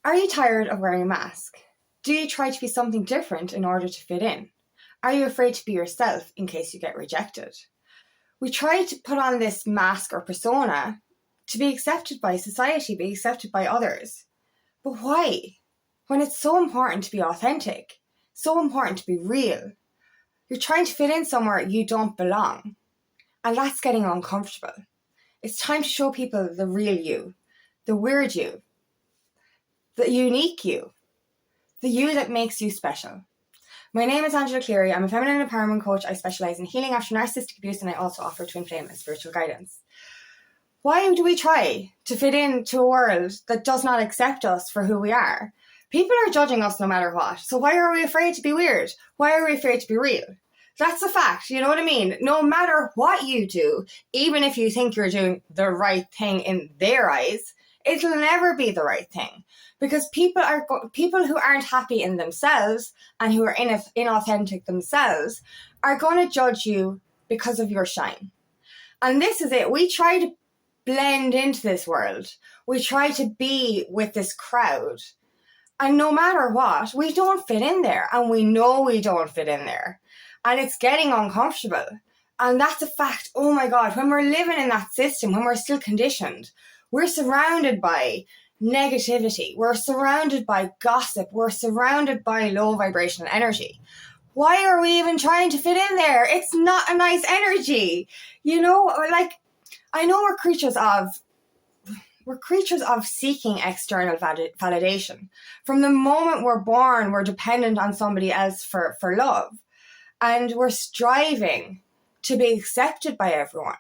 Are you tired of wearing a mask? Do you try to be something different in order to fit in? Are you afraid to be yourself in case you get rejected? We try to put on this mask or persona to be accepted by society, be accepted by others. But why? When it's so important to be authentic, so important to be real. You're trying to fit in somewhere you don't belong. And that's getting uncomfortable. It's time to show people the real you, the weird you, the unique you, the you that makes you special. My name is Angela Cleary. I'm a feminine empowerment coach. I specialise in healing after narcissistic abuse, and I also offer twin flame and spiritual guidance. Why do we try to fit into a world that does not accept us for who we are? People are judging us no matter what. So why are we afraid to be weird? Why are we afraid to be real? That's a fact, you know what I mean? No matter what you do, even if you think you're doing the right thing in their eyes, it'll never be the right thing. Because people who aren't happy in themselves and who are inauthentic themselves are going to judge you because of your shine. And this is it. We try to blend into this world. We try to be with this crowd. And no matter what, we don't fit in there. And we know we don't fit in there. And it's getting uncomfortable. And that's a fact. Oh my God, when we're living in that system, when we're still conditioned, we're surrounded by negativity. We're surrounded by gossip. We're surrounded by low vibrational energy. Why are we even trying to fit in there? It's not a nice energy. You know, like, I know we're creatures of seeking external validation. From the moment we're born, we're dependent on somebody else for love. And we're striving to be accepted by everyone.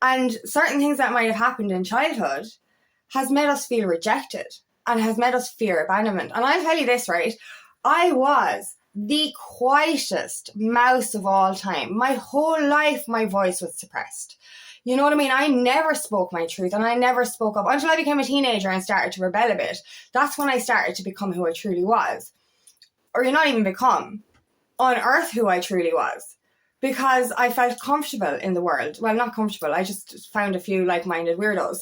And certain things that might have happened in childhood has made us feel rejected and has made us fear abandonment. And I'll tell you this, right? I was the quietest mouse of all time. My whole life, my voice was suppressed. You know what I mean? I never spoke my truth and I never spoke up until I became a teenager and started to rebel a bit. That's when I started to become who I truly was. Or not even become, unearth who I truly was. Because I felt comfortable in the world. Well, not comfortable. I just found a few like-minded weirdos.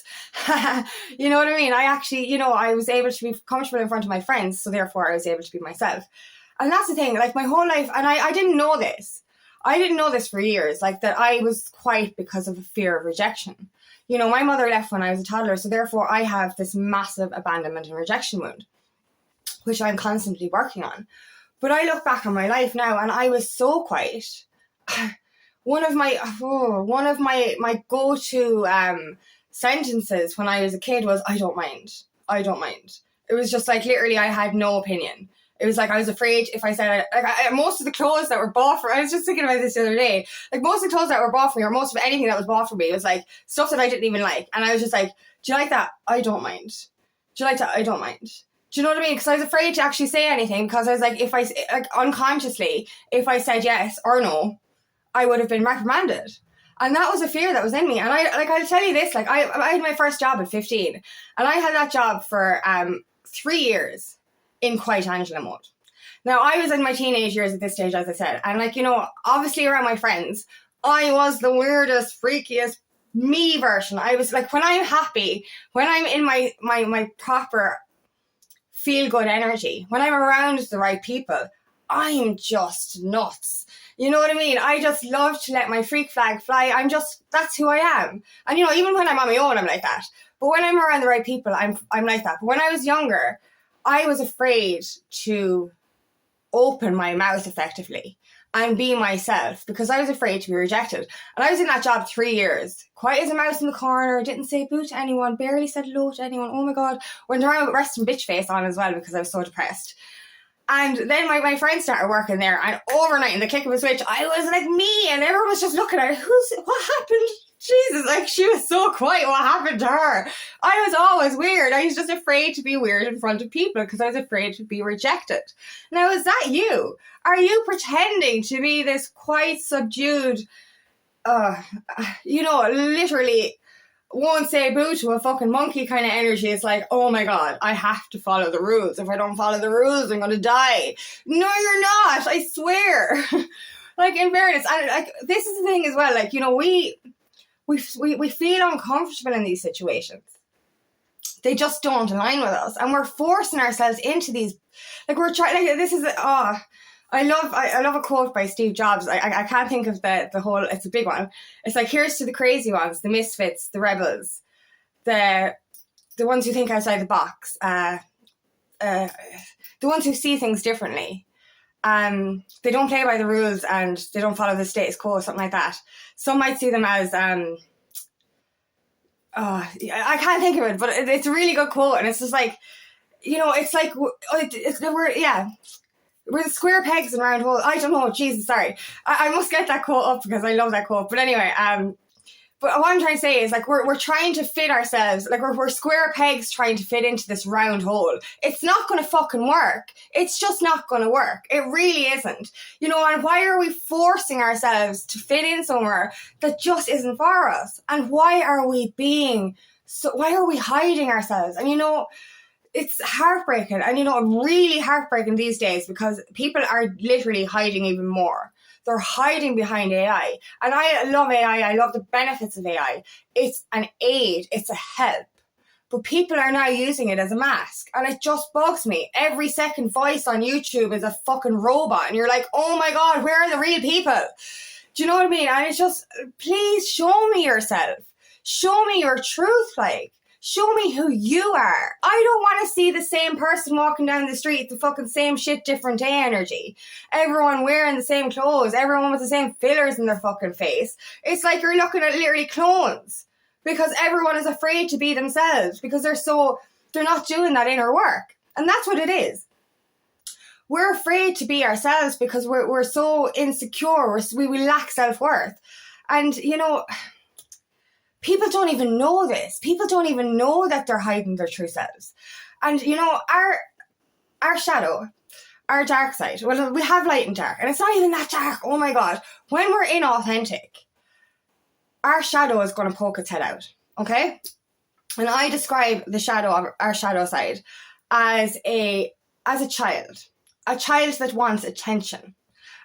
You know what I mean? I actually, I was able to be comfortable in front of my friends. So therefore I was able to be myself. And that's the thing, like my whole life, and I didn't know this. I didn't know this for years, like that I was quiet because of a fear of rejection. You know, my mother left when I was a toddler. So therefore I have this massive abandonment and rejection wound, which I'm constantly working on. But I look back on my life now and I was so quiet. One of my go-to sentences when I was a kid was, I don't mind. It was just like, literally, I had no opinion. It was like, I was afraid if I said, most of the clothes that were bought for, I was just thinking about this the other day, like most of the clothes that were bought for me, or most of anything that was bought for me, was like stuff that I didn't even like. And I was just like, do you like that? I don't mind. Do you like that? I don't mind. Do you know what I mean? Because I was afraid to actually say anything, because I was like, unconsciously, if I said yes or no, I would have been reprimanded. And that was a fear that was in me. And I'll tell you this, I had my first job at 15, and I had that job for 3 years in quite Angela mode. Now, I was in my teenage years at this stage, as I said, and obviously around my friends, I was the weirdest, freakiest me version. I was like, when I'm happy, when I'm in my proper feel good energy, when I'm around the right people, I'm just nuts. You know what I mean? I just love to let my freak flag fly. That's who I am. And even when I'm on my own, I'm like that. But when I'm around the right people, I'm like that. But when I was younger, I was afraid to open my mouth effectively and be myself, because I was afraid to be rejected. And I was in that job 3 years, quiet as a mouse in the corner, didn't say boo to anyone, barely said hello to anyone. Oh my God. Went around with resting bitch face on as well, because I was so depressed. And then my friends started working there, and overnight in the click of a switch, I was like me, and everyone was just looking at her. What happened? Jesus, like she was so quiet. What happened to her? I was always weird. I was just afraid to be weird in front of people because I was afraid to be rejected. Now, is that you? Are you pretending to be this quite subdued, literally won't say boo to a fucking monkey kind of energy? It's like, oh my God, I have to follow the rules. If I don't follow the rules, I'm going to die. No, you're not. I swear. Like, in fairness, this is the thing as well. Like, we feel uncomfortable in these situations. they just don't align with us. And we're forcing ourselves into these, like we're trying, like this is, I love a quote by Steve Jobs. I can't think of the whole, it's a big one. It's like, here's to the crazy ones, the misfits, the rebels, the ones who think outside the box, the ones who see things differently. They don't play by the rules and they don't follow the status quo, something like that. Some might see them as, I can't think of it, but it's a really good quote. And it's just like, it's like, we're the square pegs and round holes. I don't know, Jesus, sorry. I must get that quote up because I love that quote. But anyway, but what I'm trying to say is, like, we're trying to fit ourselves, like we're square pegs trying to fit into this round hole. It's not going to fucking work. It's just not going to work. It really isn't. And why are we forcing ourselves to fit in somewhere that just isn't for us? And why are we hiding ourselves? And it's heartbreaking. And really heartbreaking these days because people are literally hiding even more. They're hiding behind AI. And I love AI. I love the benefits of AI. It's an aid. It's a help. But people are now using it as a mask. And it just bugs me. Every second voice on YouTube is a fucking robot. And you're like, oh my God, where are the real people? Do you know what I mean? And it's just, please show me yourself. Show me your truth, like. Show me who you are. I don't want to see the same person walking down the street, the fucking same shit, different day energy. Everyone wearing the same clothes. Everyone with the same fillers in their fucking face. It's like you're looking at literally clones. Because everyone is afraid to be themselves. Because they're not doing that inner work. And that's what it is. We're afraid to be ourselves because we're so insecure. We lack self-worth. And, people don't even know this. People don't even know that they're hiding their true selves. And, our shadow, our dark side, well, we have light and dark. And it's not even that dark. Oh, my God. When we're inauthentic, our shadow is going to poke its head out. Okay? And I describe the shadow of our shadow side as a child. A child that wants attention.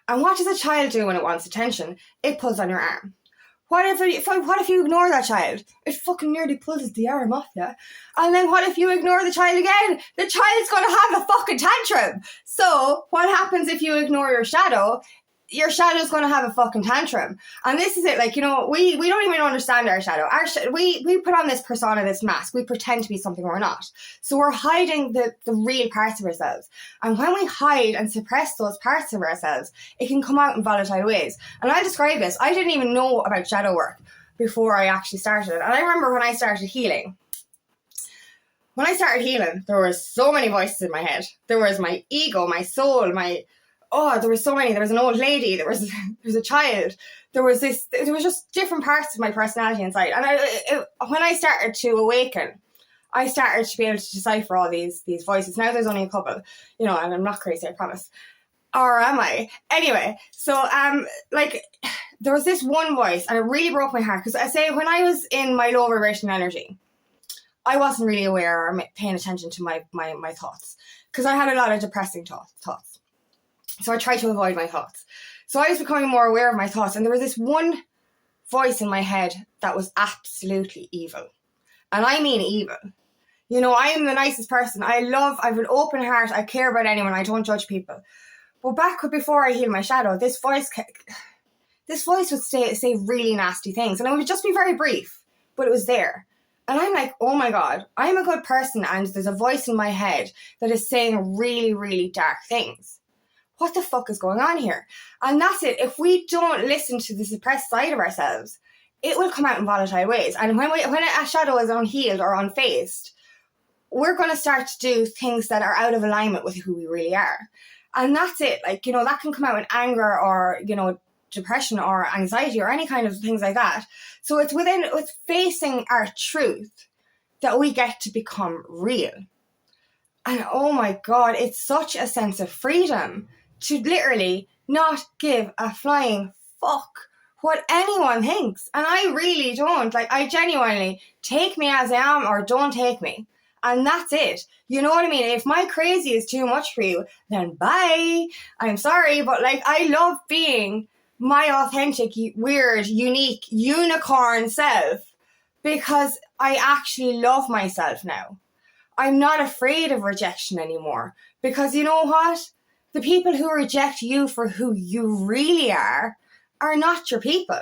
And what does a child do when it wants attention? It pulls on your arm. What if you ignore that child? It fucking nearly pulls the arm off you. And then what if you ignore the child again? The child's going to have a fucking tantrum. So what happens if you ignore your shadow? Your shadow's going to have a fucking tantrum. And this is it. Like, we don't even understand our shadow. We put on this persona, this mask. We pretend to be something we're not. So we're hiding the real parts of ourselves. And when we hide and suppress those parts of ourselves, it can come out in volatile ways. And I'll describe this. I didn't even know about shadow work before I actually started it. And I remember when I started healing. When I started healing, there were so many voices in my head. There was my ego, my soul, there were so many. There was an old lady. There was a child. There was just different parts of my personality inside. And when I started to awaken, I started to be able to decipher all these voices. Now there's only a couple, and I'm not crazy, I promise. Or am I? Anyway, so there was this one voice, and it really broke my heart because I say when I was in my low vibration energy, I wasn't really aware or paying attention to my thoughts because I had a lot of depressing thoughts. So I tried to avoid my thoughts. So I was becoming more aware of my thoughts. And there was this one voice in my head that was absolutely evil. And I mean evil. I am the nicest person. I have an open heart. I care about anyone. I don't judge people. But before I healed my shadow, this voice would say really nasty things. And it would just be very brief. But it was there. And I'm like, oh my God, I'm a good person. And there's a voice in my head that is saying really, really dark things. What the fuck is going on here? And that's it. If we don't listen to the suppressed side of ourselves, it will come out in volatile ways. And when a shadow is unhealed or unfaced, we're going to start to do things that are out of alignment with who we really are. And that's it. Like, that can come out in anger or, depression or anxiety or any kind of things like that. So it's facing our truth that we get to become real. And oh my God, it's such a sense of freedom to literally not give a flying fuck what anyone thinks. And I really don't. Like, I genuinely, take me as I am or don't take me. And that's it. You know what I mean? If my crazy is too much for you, then bye. I'm sorry, but I love being my authentic, weird, unique, unicorn self because I actually love myself now. I'm not afraid of rejection anymore, because you know what? The people who reject you for who you really are not your people.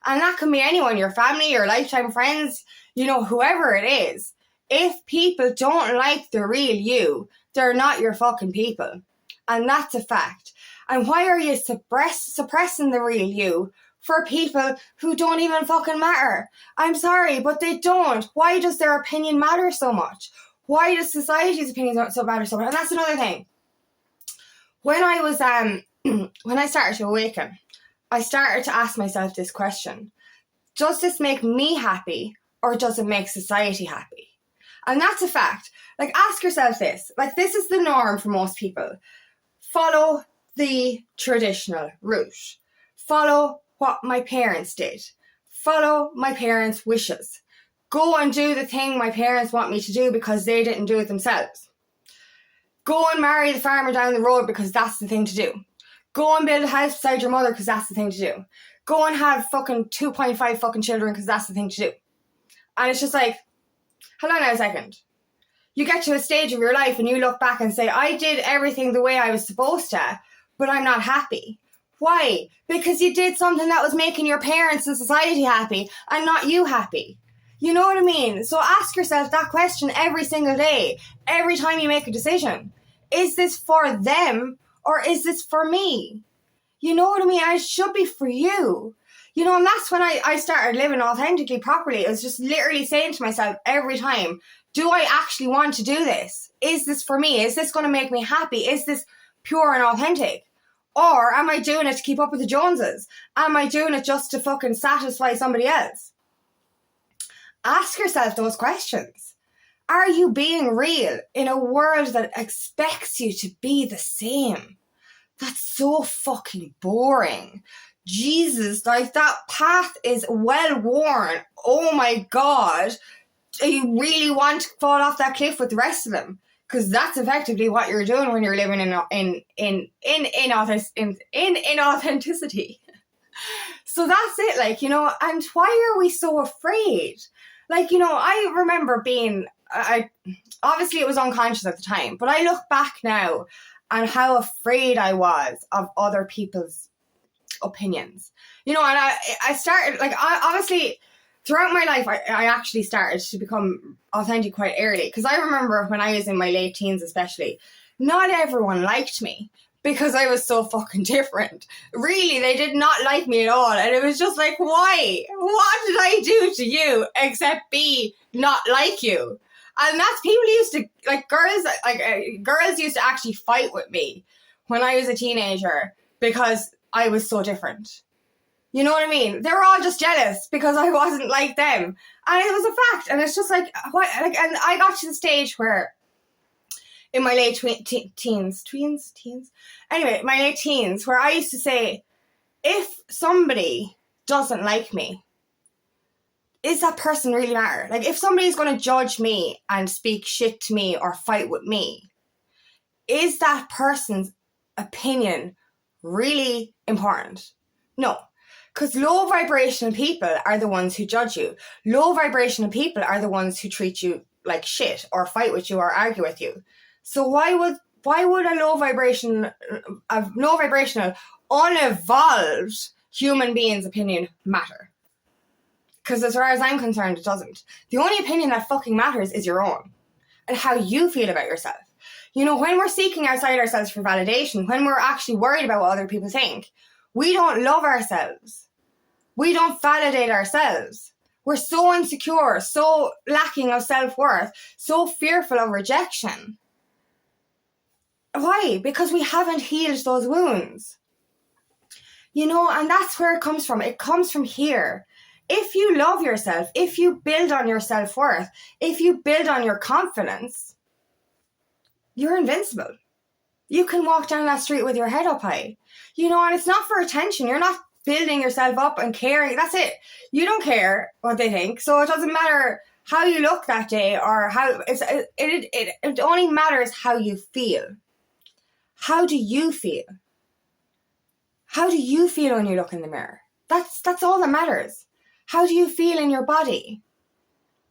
And that can be anyone, your family, your lifetime friends, whoever it is. If people don't like the real you, they're not your fucking people. And that's a fact. And why are you suppressing the real you for people who don't even fucking matter? I'm sorry, but they don't. Why does their opinion matter so much? Why does society's opinion matter so much? And that's another thing. When I was when I started to awaken, I started to ask myself this question. Does this make me happy, or does it make society happy? And that's a fact. Like, ask yourself this. Like, this is the norm for most people. Follow the traditional route. Follow what my parents did. Follow my parents' wishes. Go and do the thing my parents want me to do because they didn't do it themselves. Go and marry the farmer down the road because that's the thing to do. Go and build a house beside your mother because that's the thing to do. Go and have fucking 2.5 fucking children because that's the thing to do. And it's just like, hold on now a second. You get to a stage of your life and you look back and say, I did everything the way I was supposed to, but I'm not happy. Why? Because you did something that was making your parents and society happy and not you happy. You know what I mean? So ask yourself that question every single day, every time you make a decision. Is this for them or is this for me? You know what I mean? And it should be for you. And that's when I started living authentically, properly. It was just literally saying to myself every time, do I actually want to do this? Is this for me? Is this going to make me happy? Is this pure and authentic? Or am I doing it to keep up with the Joneses? Am I doing it just to fucking satisfy somebody else? Ask yourself those questions. Are you being real in a world that expects you to be the same? That's so fucking boring. Jesus, like, that path is well worn. Oh my God. You really want to fall off that cliff with the rest of them? Because that's effectively what you're doing when you're living in inauthenticity. So that's it, and why are we so afraid? I remember being, obviously it was unconscious at the time, but I look back now and how afraid I was of other people's opinions. And I started, obviously, throughout my life, I actually started to become authentic quite early. Because I remember when I was in my late teens especially, not everyone liked me because I was so fucking different. Really, they did not like me at all. And it was just like, why? What did I do to you except be not like you? And that's, people used to, girls used to actually fight with me when I was a teenager because I was so different. You know what I mean? They were all just jealous because I wasn't like them. And it was a fact. And it's just like, what? And I got to the stage where in my late teens, anyway, my late teens, where I used to say, if somebody doesn't like me, is that person really matter? Like, if somebody's going to judge me and speak shit to me or fight with me, is that person's opinion really important? No. Because low vibrational people are the ones who judge you. Low vibrational people are the ones who treat you like shit or fight with you or argue with you. So why would a low vibrational, unevolved human being's opinion matter? Because as far as I'm concerned, it doesn't. The only opinion that fucking matters is your own and how you feel about yourself. When we're seeking outside ourselves for validation, when we're actually worried about what other people think, we don't love ourselves. We don't validate ourselves. We're so insecure, so lacking of self-worth, so fearful of rejection. Why? Because we haven't healed those wounds. And that's where it comes from. It comes from here. If you love yourself, if you build on your self-worth, if you build on your confidence, you're invincible. You can walk down that street with your head up high. And it's not for attention. You're not building yourself up and caring. That's it. You don't care what they think. So it doesn't matter how you look that day or how it only matters how you feel. How do you feel? How do you feel when you look in the mirror? That's all that matters. How do you feel in your body?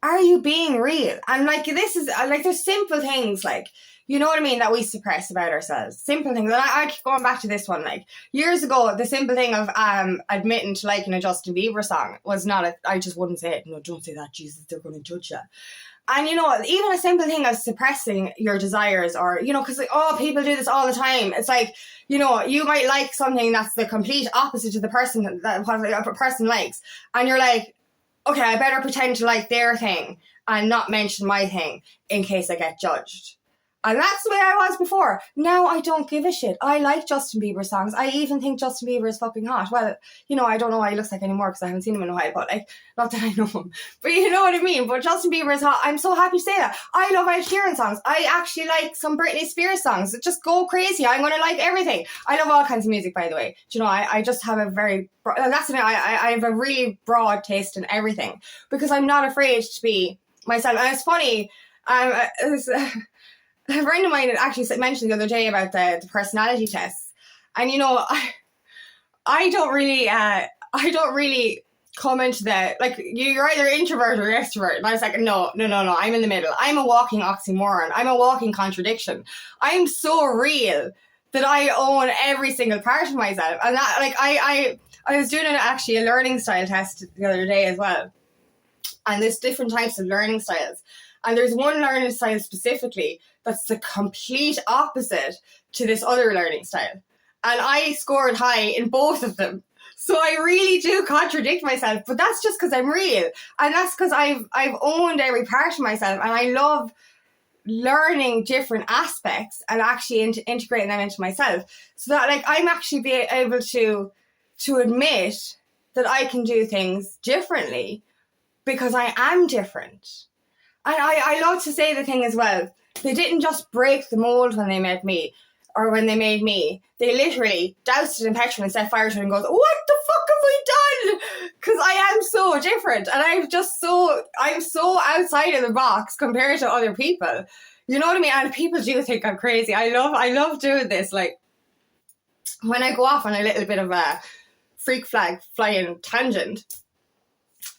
are you being real? And like, this is like, there's simple things like, you know what I mean, that we suppress about ourselves. Simple things. And I keep going back to this one. Like, years ago, the simple thing of admitting to liking a Justin Bieber song was not I just wouldn't say it. No, don't say that, Jesus, they're going to judge you. And, you know, even a simple thing as suppressing your desires, or, you know, because, like, oh, people do this all the time. It's like, you know, you might like something that's the complete opposite to the person that what a person likes. And you're like, okay, I better pretend to like their thing and not mention my thing in case I get judged. And that's the way I was before. Now I don't give a shit. I like Justin Bieber songs. I even think Justin Bieber is fucking hot. Well, you know, I don't know what he looks like anymore because I haven't seen him in a while, but like, not that I know him. But you know what I mean? But Justin Bieber is hot. I'm so happy to say that. I love Ed Sheeran songs. I actually like some Britney Spears songs. Just go crazy. I'm going to like everything. I love all kinds of music, by the way. Do you know, I just have a very, that's the thing, I have a really broad taste in everything because I'm not afraid to be myself. And it's funny, a friend of mine had actually mentioned the other day about the personality tests, and you know, I don't really come into the, like, you're either introvert or extrovert, and I was like, no, I'm in the middle. I'm a walking oxymoron. I'm a walking contradiction. I'm so real that I own every single part of myself, and that, like, I was doing a learning style test the other day as well, and there's different types of learning styles. And there's one learning style specifically that's the complete opposite to this other learning style. And I scored high in both of them. So I really do contradict myself, but that's just because I'm real. And that's because I've owned every part of myself, and I love learning different aspects and actually integrating them into myself. So that, like, I'm actually be able to admit that I can do things differently because I am different. And I love to say the thing as well. They didn't just break the mold when they met me, or when they made me. They literally doused it in petrol and set fire to it and goes, what the fuck have we done? Because I am so different, and I'm so outside of the box compared to other people. You know what I mean? And people do think I'm crazy. I love doing this. Like, when I go off on a little bit of a freak flag flying tangent,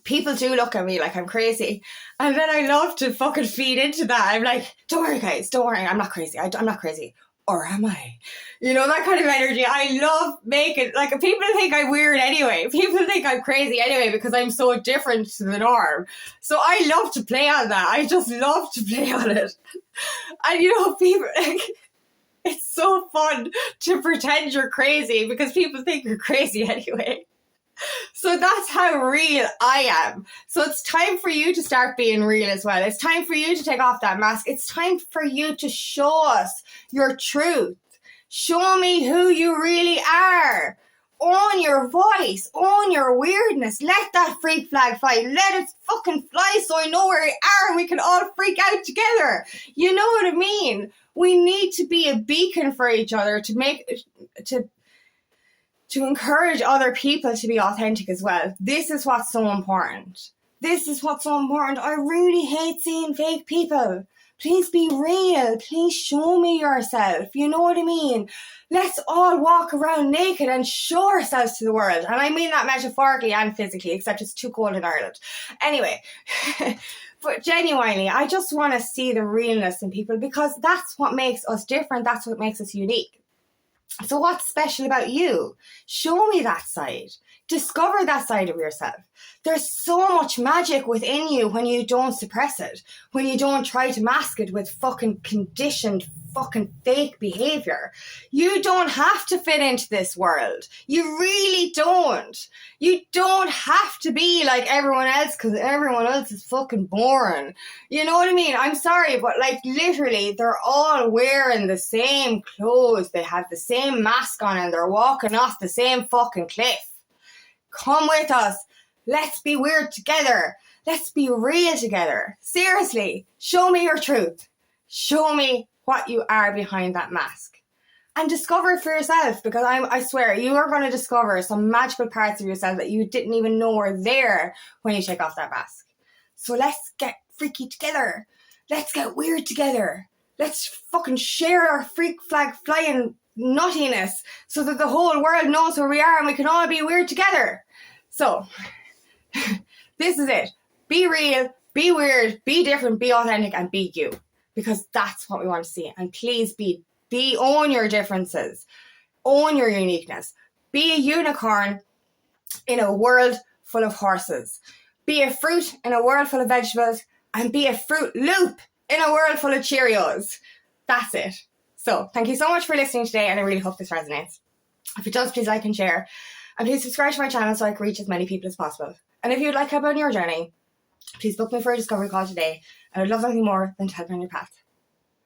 people do look at me like I'm crazy. And then I love to fucking feed into that. I'm like, don't worry, guys, don't worry. I'm not crazy. I'm not crazy. Or am I? You know, that kind of energy. I love making, like, people think I'm weird anyway. People think I'm crazy anyway because I'm so different to the norm. So I love to play on that. I just love to play on it. And, you know, people, like, it's so fun to pretend you're crazy because people think you're crazy anyway. So that's how real I am. So it's time for you to start being real as well. It's time for you to take off that mask. It's time for you to show us your truth. Show me who you really are. Own your voice. Own your weirdness. Let that freak flag fly. Let it fucking fly so I know where you are and we can all freak out together. You know what I mean? We need to be a beacon for each other to encourage other people to be authentic as well. This is what's so important. This is what's so important. I really hate seeing fake people. Please be real. Please show me yourself. You know what I mean? Let's all walk around naked and show ourselves to the world. And I mean that metaphorically and physically, except it's too cold in Ireland. Anyway, but genuinely, I just want to see the realness in people because that's what makes us different. That's what makes us unique. So what's special about you? Show me that side. Discover that side of yourself. There's so much magic within you when you don't suppress it, when you don't try to mask it with fucking conditioned fucking fake behavior. You don't have to fit into this world. You really don't. You don't have to be like everyone else because everyone else is fucking boring. You know what I mean? I'm sorry, but like literally they're all wearing the same clothes. They have the same mask on and they're walking off the same fucking cliff. Come with us. Let's be weird together. Let's be real together. Seriously, show me your truth. Show me what you are behind that mask. And discover it for yourself, because I swear you are going to discover some magical parts of yourself that you didn't even know were there when you take off that mask. So let's get freaky together. Let's get weird together. Let's fucking share our freak flag flying nuttiness so that the whole world knows where we are and we can all be weird together. So, this is it. Be real, be Be weird, be different, be authentic, and be you. Because that's what we want to see. And please own your differences. Own your uniqueness. Be a unicorn in a world full of horses. Be a fruit in a world full of vegetables. And be a Fruit Loop in a world full of Cheerios. That's it. So, thank you so much for listening today, and I really hope this resonates. If it does, please like and share. And please subscribe to my channel so I can reach as many people as possible. And if you'd like help on your journey, please book me for a discovery call today. I would love nothing more than to help you on your path.